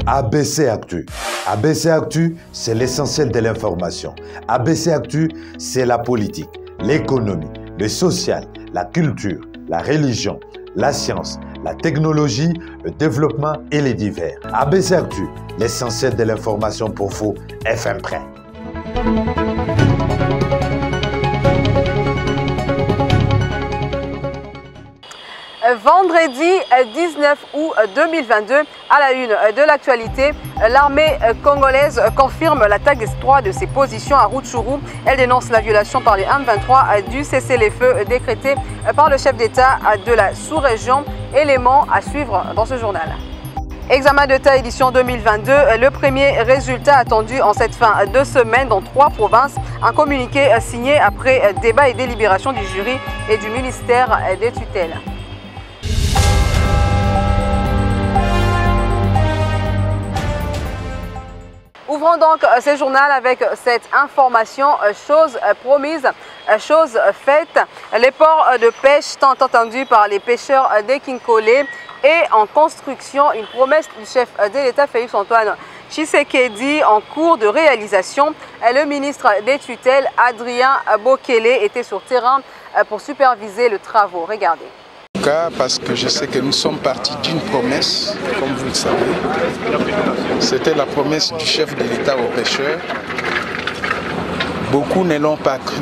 ABC Actu. ABC Actu, c'est l'essentiel de l'information. ABC Actu, c'est la politique, l'économie, le social, la culture, la religion, la science, la technologie, le développement et les divers. ABC Actu, l'essentiel de l'information pour vous, FM Prêt. Vendredi 19 août 2022, à la une de l'actualité, l'armée congolaise confirme l'attaque d'espoir de ses positions à Rutshuru. Elle dénonce la violation par les M23 du cessez-le-feu décrété par le chef d'État de la sous-région. Élément à suivre dans ce journal. Examen d'État édition 2022, le premier résultat attendu en cette fin de semaine dans 3 provinces. Un communiqué signé après débat et délibération du jury et du ministère des tutelles. Ouvrons donc ce journal avec cette information, chose promise, chose faite. Les ports de pêche tant entendus par les pêcheurs des Kinkolé est en construction. Une promesse du chef de l'État Félix Antoine Tshisekedi en cours de réalisation. Le ministre des tutelles Adrien Bokele était sur terrain pour superviser les travaux. Regardez. Parce que je sais que nous sommes partis d'une promesse, comme vous le savez. C'était la promesse du chef de l'État aux pêcheurs. Beaucoup ne l'ont pas cru.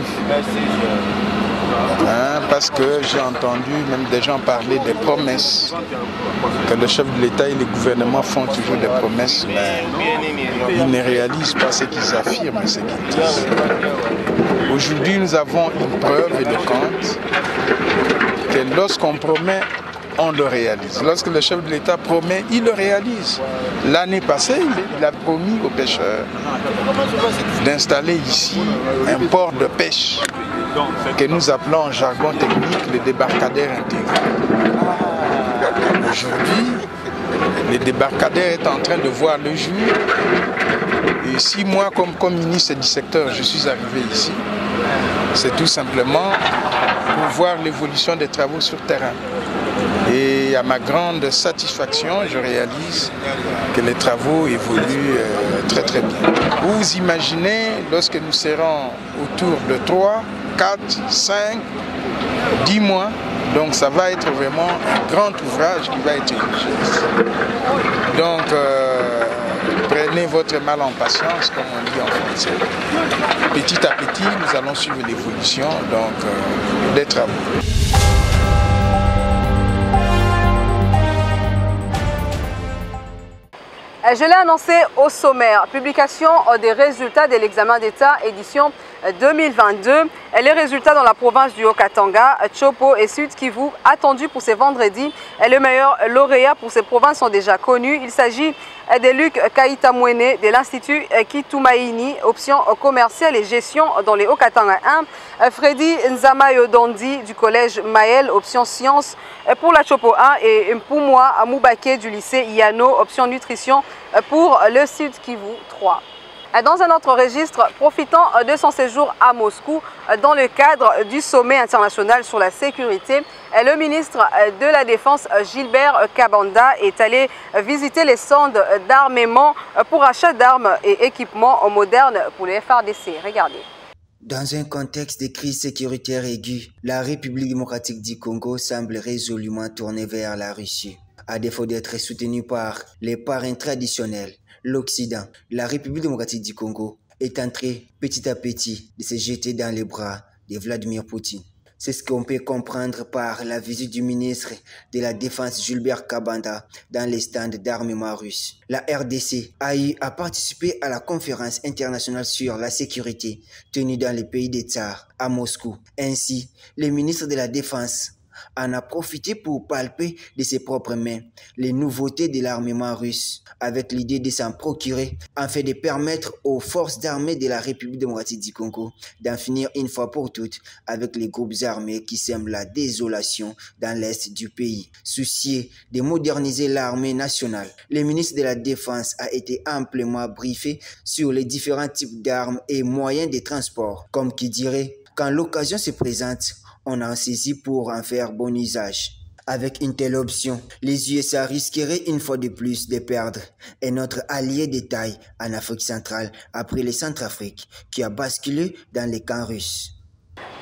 Parce que j'ai entendu même des gens parler des promesses, que le chef de l'État et le gouvernement font toujours des promesses, mais ils ne réalisent pas ce qu'ils affirment, ce qu'ils disent. Aujourd'hui, nous avons une preuve éloquente que lorsqu'on promet, on le réalise. Lorsque le chef de l'État promet, il le réalise. L'année passée, il a promis aux pêcheurs d'installer ici un port de pêche que nous appelons en jargon technique le débarcadère intégré. Aujourd'hui, le débarcadère est en train de voir le jour. Et 6 mois comme ministre du secteur, je suis arrivé ici. C'est tout simplement pour voir l'évolution des travaux sur terrain. Et à ma grande satisfaction, je réalise que les travaux évoluent très très bien. Vous imaginez, lorsque nous serons autour de 3, 4, 5, 10 mois, donc ça va être vraiment un grand ouvrage qui va être érigé. Donc, prenez votre mal en patience, comme on dit en français. Petit à petit, nous allons suivre l'évolution des travaux. Je l'ai annoncé au sommaire, publication des résultats de l'examen d'État édition 2022. Les résultats dans la province du Haut-Katanga, Tshopo et Sud-Kivu attendus pour ce vendredi. Les meilleurs lauréats pour ces provinces sont déjà connus. Il s'agit de Luc Kaïtamouene de l'Institut Kitumaini, option commerciale et gestion dans les Haut-Katanga 1. Freddy Nzamayodondi du collège Maël, option sciences pour la Tshopo 1. Et Mpumwa Moubake du lycée Yano, option nutrition pour le Sud-Kivu 3. Dans un autre registre, profitant de son séjour à Moscou dans le cadre du sommet international sur la sécurité, le ministre de la Défense Gilbert Kabanda est allé visiter les centres d'armement pour achat d'armes et équipements modernes pour les FARDC. Regardez. Dans un contexte de crise sécuritaire aiguë, la République démocratique du Congo semble résolument tournée vers la Russie. À défaut d'être soutenue par les parrains traditionnels, l'Occident, la République démocratique du Congo est en train petit à petit de se jeter dans les bras de Vladimir Poutine. C'est ce qu'on peut comprendre par la visite du ministre de la Défense Gilbert Kabanda dans les stands d'armement russe. La RDC a eu à participer à la conférence internationale sur la sécurité tenue dans le pays des Tsars à Moscou. Ainsi, le ministre de la Défense en a profité pour palper de ses propres mains les nouveautés de l'armement russe, avec l'idée de s'en procurer, afin de permettre aux forces armées de la République démocratique du Congo d'en finir une fois pour toutes avec les groupes armés qui sèment la désolation dans l'est du pays. Soucié de moderniser l'armée nationale, le ministre de la Défense a été amplement briefé sur les différents types d'armes et moyens de transport. Comme qui dirait, quand l'occasion se présente, on en saisit pour en faire bon usage. Avec une telle option, les USA risqueraient une fois de plus de perdre un autre allié de taille en Afrique centrale après le Centrafrique qui a basculé dans les camps russes.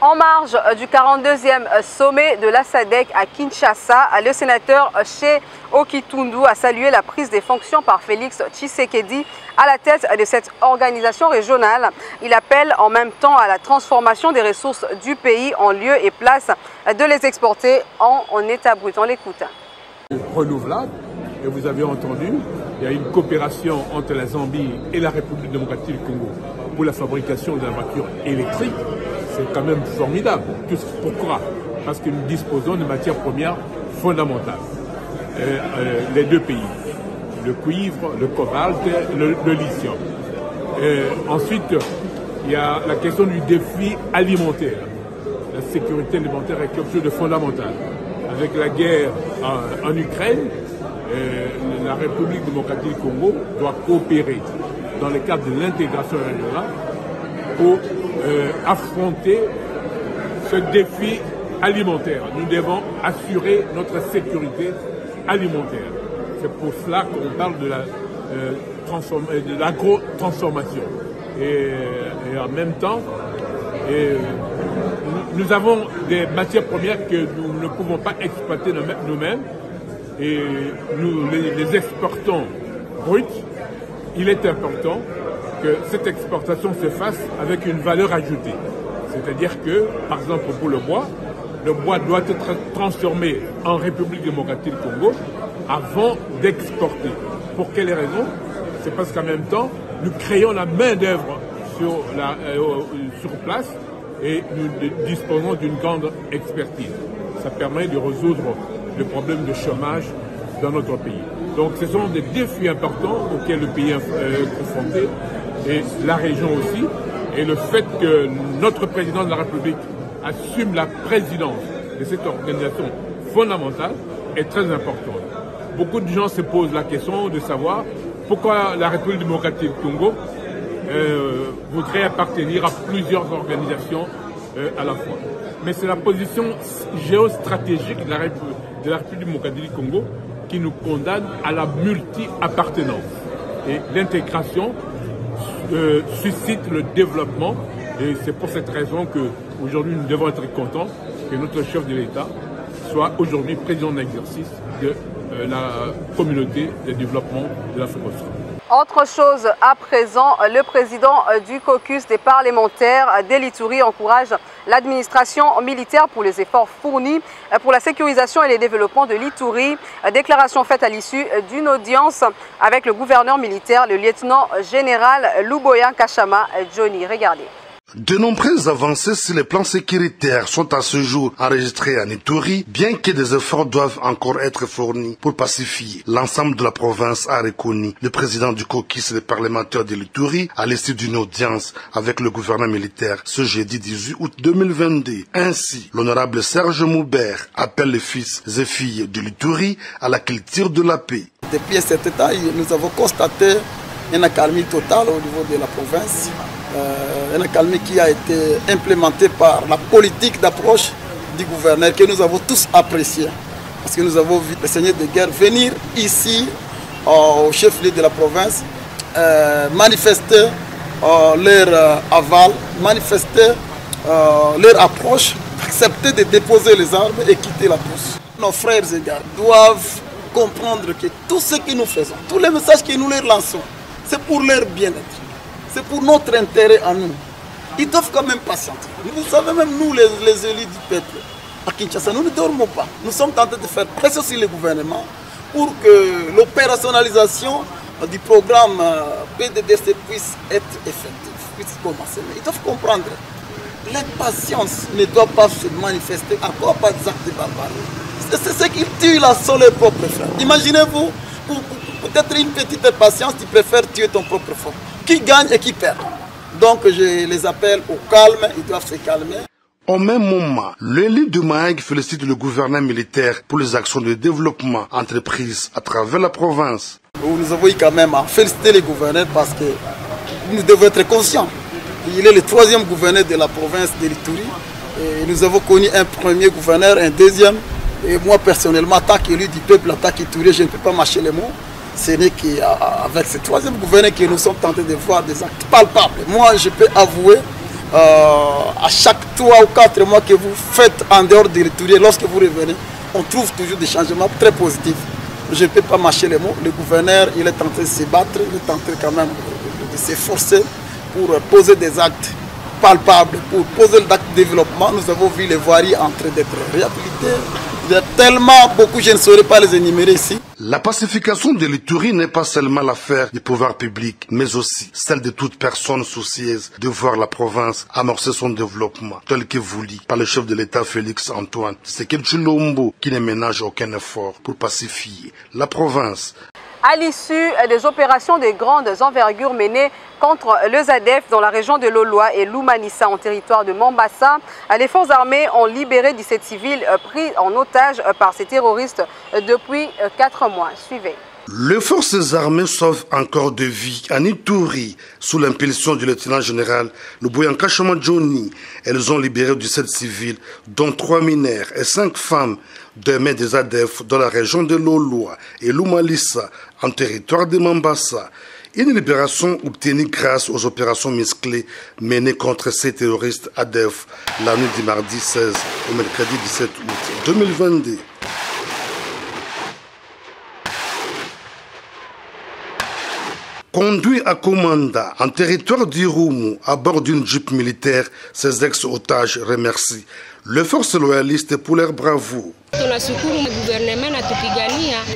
En marge du 42e sommet de la SADC à Kinshasa, le sénateur Che Okitundu a salué la prise des fonctions par Félix Tshisekedi à la tête de cette organisation régionale. Il appelle en même temps à la transformation des ressources du pays en lieu et place de les exporter en état brut. On l'écoute. Renouvelable, et vous avez entendu, il y a une coopération entre la Zambie et la République démocratique du Congo pour la fabrication de la voiture électrique. C'est quand même formidable. Pourquoi? Parce que nous disposons de matières premières fondamentales. Les deux pays, le cuivre, le cobalt, le lithium. Ensuite, il y a la question du défi alimentaire. La sécurité alimentaire est quelque chose de fondamental. Avec la guerre en Ukraine, la République démocratique du Congo doit coopérer dans le cadre de l'intégration régionale pour affronter ce défi alimentaire. Nous devons assurer notre sécurité alimentaire. C'est pour cela qu'on parle de l'agro-transformation. Et en même temps, nous avons des matières premières que nous ne pouvons pas exploiter nous-mêmes et nous les exportons bruts. Il est important que cette exportation se fasse avec une valeur ajoutée. C'est-à-dire que, par exemple, pour le bois doit être transformé en République démocratique du Congo avant d'exporter. Pour quelle raison? C'est parce qu'en même temps, nous créons la main-d'œuvre sur place et nous disposons d'une grande expertise. Ça permet de résoudre le problème de chômage dans notre pays. Donc ce sont des défis importants auxquels le pays est confronté, et la région aussi. Et le fait que notre président de la République assume la présidence de cette organisation fondamentale est très important. Beaucoup de gens se posent la question de savoir pourquoi la République démocratique du Congo voudrait appartenir à plusieurs organisations à la fois. Mais c'est la position géostratégique de la République démocratique du Congo qui nous condamne à la multi-appartenance. Et l'intégration suscite le développement, et c'est pour cette raison qu'aujourd'hui nous devons être contents que notre chef de l'État soit aujourd'hui président d'exercice de la communauté de développement de l'Afrique australe. Autre chose à présent, le président du caucus des parlementaires d'Elituri encourage l'administration militaire pour les efforts fournis pour la sécurisation et le développement de l'Ituri. Déclaration faite à l'issue d'une audience avec le gouverneur militaire, le lieutenant général Luboya Kachama Johnny. Regardez. De nombreuses avancées sur les plans sécuritaires sont à ce jour enregistrées en Ituri, bien que des efforts doivent encore être fournis pour pacifier l'ensemble de la province, a reconnu le président du caucus des parlementaires de l'Ituri à l'issue d'une audience avec le gouverneur militaire ce jeudi 18 août 2022. Ainsi, l'honorable Serge Moubert appelle les fils et filles de l'Ituri à la culture de la paix. Depuis cette taille, nous avons constaté une accalmie totale au niveau de la province. Une accalmie qui a été implémentée par la politique d'approche du gouverneur que nous avons tous apprécié. Parce que nous avons vu les seigneurs de guerre venir ici au chef-lieu de la province, manifester leur aval, manifester leur approche, accepter de déposer les armes et quitter la brousse. Nos frères et gars doivent comprendre que tout ce que nous faisons, tous les messages que nous leur lançons, c'est pour leur bien-être. C'est pour notre intérêt à nous. Ils doivent quand même patienter. Vous savez, même nous, les élus du peuple, à Kinshasa, nous ne dormons pas. Nous sommes tentés de faire pression sur le gouvernement pour que l'opérationnalisation du programme PDDC puisse être effective, puisse commencer. Mais ils doivent comprendre l'impatience ne doit pas se manifester encore par des actes de barbarie. C'est ce qui tue là, sont les propres frères. Imaginez-vous, pour peut-être une petite impatience, tu préfères tuer ton propre frère. Qui gagne et qui perd. Donc je les appelle au calme, ils doivent se calmer. Au même moment, le leader de Maheng félicite le gouvernement militaire pour les actions de développement entreprises à travers la province. Nous avons eu quand même à féliciter les gouverneurs parce que nous devons être conscients. Il est le 3e gouverneur de la province de l'Ituri. Et nous avons connu un premier gouverneur, un deuxième. Et moi personnellement, en tant qu'élu du peuple, en tant qu'Ituri, je ne peux pas mâcher les mots. Ce n'est qu'avec ce 3e gouverneur que nous sommes tentés de voir des actes palpables. Moi, je peux avouer, à chaque 3 ou 4 mois que vous faites en dehors de l'Ituri, lorsque vous revenez, on trouve toujours des changements très positifs. Je ne peux pas mâcher les mots. Le gouverneur, il est tenté de se battre, il est tenté quand même de s'efforcer pour poser des actes palpables, pour poser l'acte de développement. Nous avons vu les voiries en train d'être réhabilitées. Il y a tellement beaucoup, je ne saurais pas les énumérer ici. La pacification de l'Ituri n'est pas seulement l'affaire du pouvoir public, mais aussi celle de toute personne soucieuse de voir la province amorcer son développement, tel que voulu par le chef de l'État Félix Antoine Tshisekedi Tshilombo, qui ne ménage aucun effort pour pacifier la province. À l'issue des opérations de grandes envergures menées contre le ZADF dans la région de Lolloa et l'Oumanissa en territoire de Mambasa, les forces armées ont libéré 17 civils pris en otage par ces terroristes depuis 4 mois. Suivez. Les forces armées sauvent encore des vies en Ituri sous l'impulsion du lieutenant-général Luboyanka Johnny. Elles ont libéré 17 civils, dont 3 mineurs et 5 femmes des mains des ADF dans la région de Lolloa et l'Oumalissa en territoire de Mambasa. Une libération obtenue grâce aux opérations musclées menées contre ces terroristes ADF la nuit du mardi 16 au mercredi 17 août 2022. Conduit à Komanda, en territoire d'Irumu, à bord d'une jeep militaire, ces ex-otages remercient les forces loyalistes pour leur bravoure.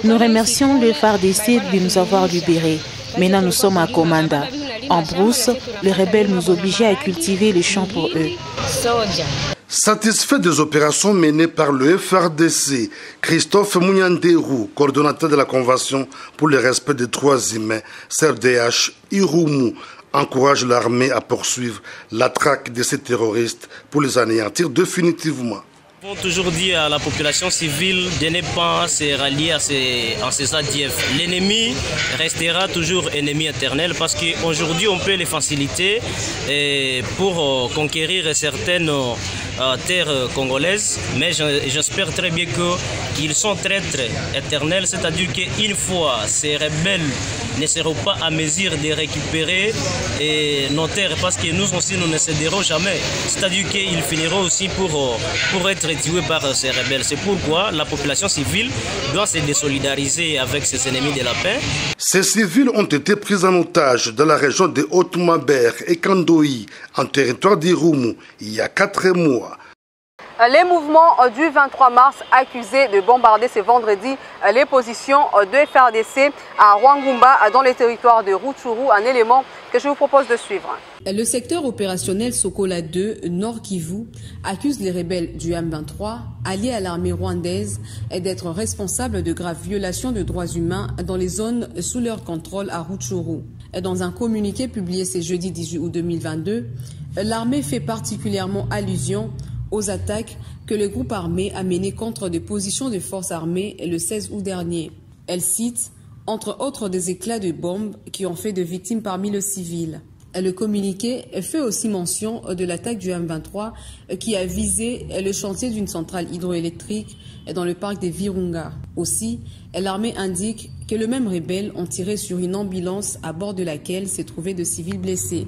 Nous remercions le FARDC de nous avoir libérés. Maintenant, nous sommes à Komanda. En brousse, les rebelles nous obligeaient à cultiver les champs pour eux. Satisfait des opérations menées par le FARDC, Christophe Mounianderou, coordonnateur de la Convention pour le respect des droits humains, CRDH Irumu, encourage l'armée à poursuivre la traque de ces terroristes pour les anéantir définitivement. Nous avons toujours dit à la population civile de ne pas se rallier à ces ADF. L'ennemi restera toujours ennemi éternel parce qu'aujourd'hui on peut les faciliter pour conquérir certaines terres congolaises, mais j'espère très bien qu'ils sont traîtres éternels, c'est-à-dire qu'une fois ces rebelles ne seront pas à mesure de récupérer nos terres parce que nous aussi nous ne céderons jamais, c'est-à-dire qu'ils finiront aussi pour être tués par ces rebelles. C'est pourquoi la population civile doit se désolidariser avec ses ennemis de la paix. Ces civils ont été pris en otage dans la région de Haut-Maber et Kandoï, en territoire d'Irumu, il y a 4 mois. Les mouvements du 23 mars accusés de bombarder ce vendredi les positions de FARDC à Rwangumba dans les territoires de Rutshuru, un élément que je vous propose de suivre. Le secteur opérationnel Sokola 2, Nord Kivu, accuse les rebelles du M23, alliés à l'armée rwandaise, d'être responsables de graves violations de droits humains dans les zones sous leur contrôle à Rutshuru. Dans un communiqué publié ce jeudi 18 août 2022, l'armée fait particulièrement allusion aux attaques que le groupe armé a menées contre des positions de forces armées le 16 août dernier. Elle cite, entre autres, des éclats de bombes qui ont fait de victimes parmi les civils. Le communiqué fait aussi mention de l'attaque du M23 qui a visé le chantier d'une centrale hydroélectrique dans le parc des Virunga. Aussi, l'armée indique que le même rebelle ont tiré sur une ambulance à bord de laquelle se trouvaient de civils blessés.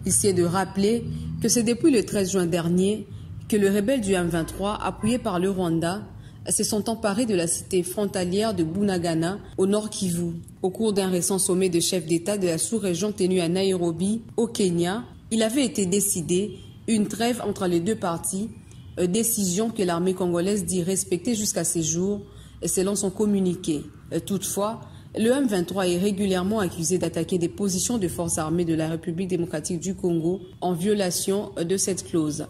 Ici est de rappeler que c'est depuis le 13 juin dernier que les rebelles du M23, appuyés par le Rwanda, se sont emparés de la cité frontalière de Bunagana, au nord Kivu. Au cours d'un récent sommet de chefs d'État de la sous-région tenu à Nairobi, au Kenya, il avait été décidé une trêve entre les deux parties, décision que l'armée congolaise dit respecter jusqu'à ces jours, selon son communiqué. Toutefois, Le M23 est régulièrement accusé d'attaquer des positions de forces armées de la République démocratique du Congo en violation de cette clause.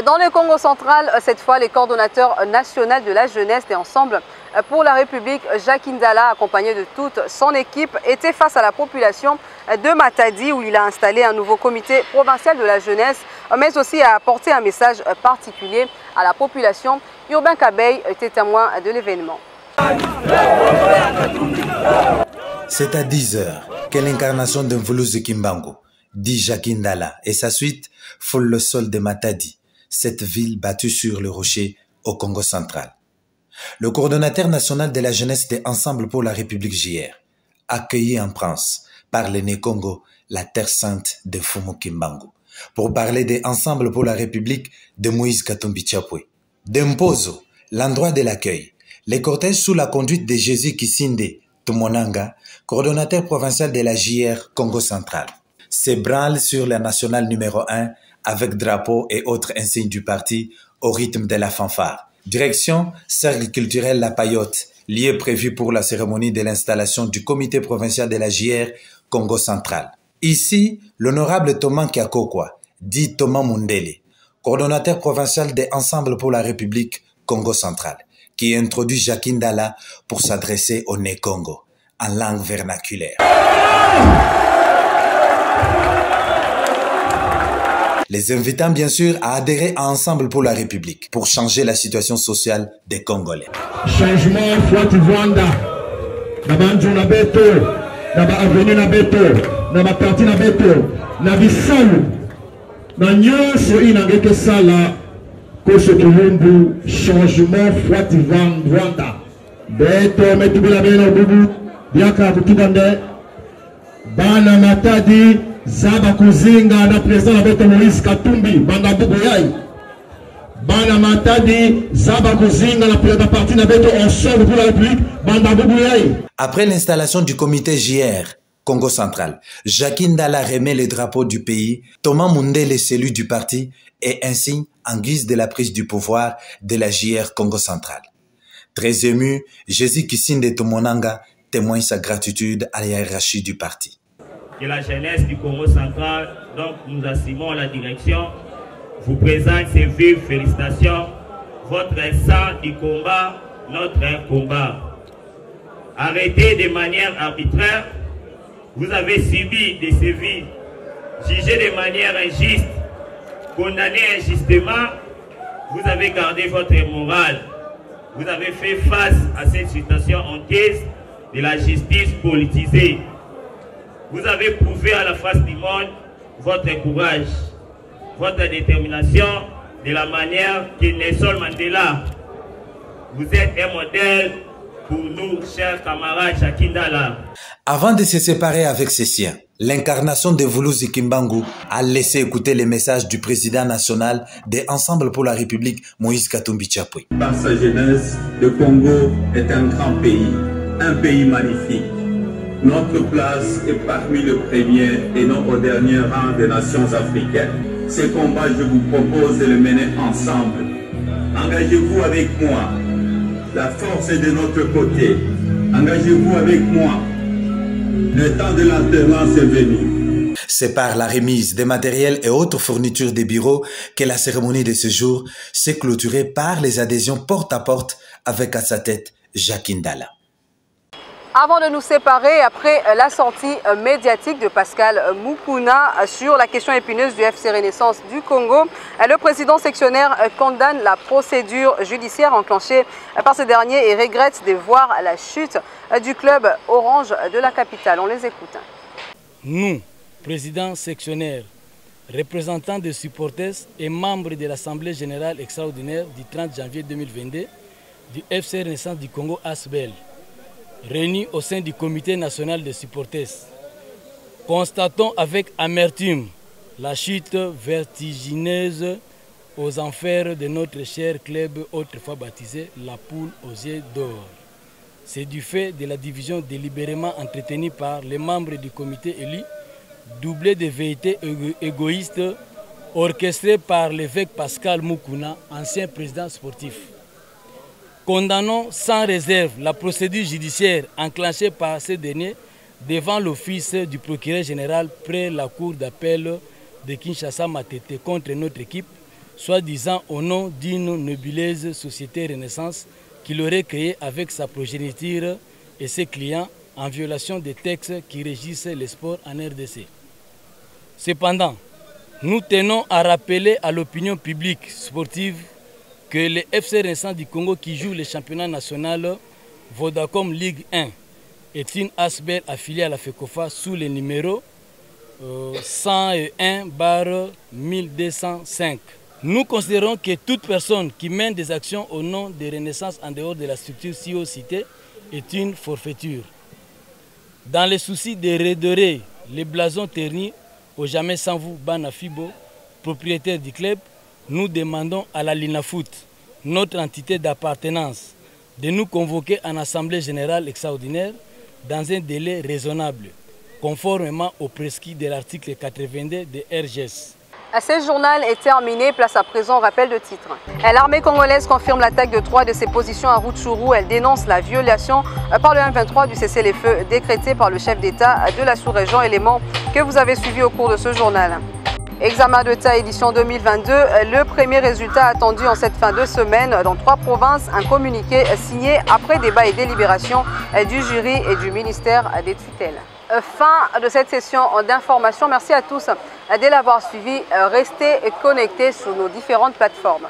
Dans le Congo central, cette fois, les coordonnateurs nationaux de la jeunesse et Ensemble pour la République, Jacques Ndala, accompagné de toute son équipe, était face à la population de Matadi, où il a installé un nouveau comité provincial de la jeunesse, mais aussi a apporté un message particulier à la population. Urbain Kabeï était témoin de l'événement. C'est à 10 h que l'incarnation d'un Mvuluzi Kimbangu, dit Jacques Ndala, et sa suite foule le sol de Matadi, cette ville battue sur le rocher au Congo central. Le coordonnateur national de la jeunesse de Ensemble pour la République JR, accueilli en France par l'aîné Congo, la terre sainte de Fumu Kimbangu, pour parler de Ensemble pour la République de Moïse Katumbi Chapwe. D'Impozo, l'endroit de l'accueil, les cortèges sous la conduite de Jésus Kisinde Tumonanga, coordonnateur provincial de la JR Congo central, s'ébranlent sur la nationale numéro 1 avec drapeau et autres insignes du parti au rythme de la fanfare. Direction cercle culturel La Payotte, lieu prévu pour la cérémonie de l'installation du comité provincial de la JR Congo central. Ici, l'honorable Thomas Kiakokwa, dit Thomas Mundele, coordonnateur provincial de Ensemble pour la République Congo central, qui introduit Jacques Ndala pour s'adresser au Né Congo en langue vernaculaire. Les invitant bien sûr à adhérer à Ensemble pour la République pour changer la situation sociale des Congolais. Changement Fouati Vanda, Nabanjo Nabeto, Naba Avenue Nabeto, Naba Quartier Nabeto, Nabi Salu, Nanyo Soi Nageke Sala, Koso Kilumbu, changement Fouati Vanda, Beto Metubila Beno Bubu, Biaka Kutibande, Bana Matadi, Zaba Kuzinga na président Beto Moïse Katumbi Banda Bubuyai Bana Matadi Zaba Kuzinga na président parti na Beto Ensemble pour la République Banda Bubuyai. Après l'installation du comité JR Congo central, Jacques Ndala remet le drapeau du pays, Thomas Mundele celui du parti et ainsi en guise de la prise du pouvoir de la JR Congo central. Très ému, Jésus Kisinde Tumonanga témoigne sa gratitude à la hiérarchie du parti. Que la jeunesse du Congo central, donc nous assumons la direction, vous présente ces vives félicitations. Votre sang du combat, notre combat. Arrêté de manière arbitraire, vous avez subi des sévices, jugé de manière injuste, condamné injustement, vous avez gardé votre morale. Vous avez fait face à cette situation honteuse de la justice politisée. Vous avez prouvé à la face du monde votre courage, votre détermination de la manière que Nelson Mandela. Vous êtes un modèle pour nous, chers camarades Jacques Ndala. Avant de se séparer avec ses siens, l'incarnation de Mvuluzi Kimbangu a laissé écouter les messages du président national de Ensemble pour la République, Moïse Katumbi Chapwe. Par sa jeunesse, le Congo est un grand pays magnifique. Notre place est parmi les premiers et non au dernier rang des nations africaines. Ce combat, je vous propose de le mener ensemble. Engagez-vous avec moi. La force est de notre côté. Engagez-vous avec moi. Le temps de l'alternance est venu. C'est par la remise des matériels et autres fournitures des bureaux que la cérémonie de ce jour s'est clôturée par les adhésions porte à porte avec à sa tête Jacques Ndala. Avant de nous séparer, après la sortie médiatique de Pascal Mukuna sur la question épineuse du FC Renaissance du Congo, le président sectionnaire condamne la procédure judiciaire enclenchée par ce dernier et regrette de voir la chute du club orange de la capitale. On les écoute. Nous, président sectionnaire, représentants des supporters et membres de l'Assemblée générale extraordinaire du 30 janvier 2022 du FC Renaissance du Congo ASBEL, réunis au sein du comité national des supporters, constatons avec amertume la chute vertigineuse aux enfers de notre cher club autrefois baptisé la Poule aux yeux d'or. C'est du fait de la division délibérément entretenue par les membres du comité élu, doublée de vérités égoïstes orchestrées par l'évêque Pascal Mukuna, ancien président sportif. Condamnons sans réserve la procédure judiciaire enclenchée par ces derniers devant l'office du procureur général près la cour d'appel de Kinshasa-Matete contre notre équipe, soi-disant au nom d'une nébuleuse société Renaissance qu'il aurait créée avec sa progéniture et ses clients en violation des textes qui régissent les sports en RDC. Cependant, nous tenons à rappeler à l'opinion publique sportive que le FC Renaissance du Congo qui joue le championnat national Vodacom Ligue 1 est une ASBEL affiliée à la FECOFA sous le numéro 101/1205. Nous considérons que toute personne qui mène des actions au nom de Renaissance en dehors de la structure si haut citée est une forfaiture. Dans le souci de redorer les blasons ternis au jamais sans vous Banafibo, propriétaire du club, nous demandons à la Linafoot, notre entité d'appartenance, de nous convoquer en assemblée générale extraordinaire dans un délai raisonnable, conformément au prescrit de l'article 82 de RGS. Ce journal est terminé, place à présent au rappel de titres. L'armée congolaise confirme l'attaque de 3 de ses positions à Rutshuru. Elle dénonce la violation par le M23 du cessez-le-feu décrété par le chef d'État de la sous-région, élément que vous avez suivi au cours de ce journal. Examen d'État édition 2022, le premier résultat attendu en cette fin de semaine dans 3 provinces, un communiqué signé après débat et délibération du jury et du ministère des tutelles. Fin de cette session d'information. Merci à tous de l'avoir suivi. Restez connectés sur nos différentes plateformes.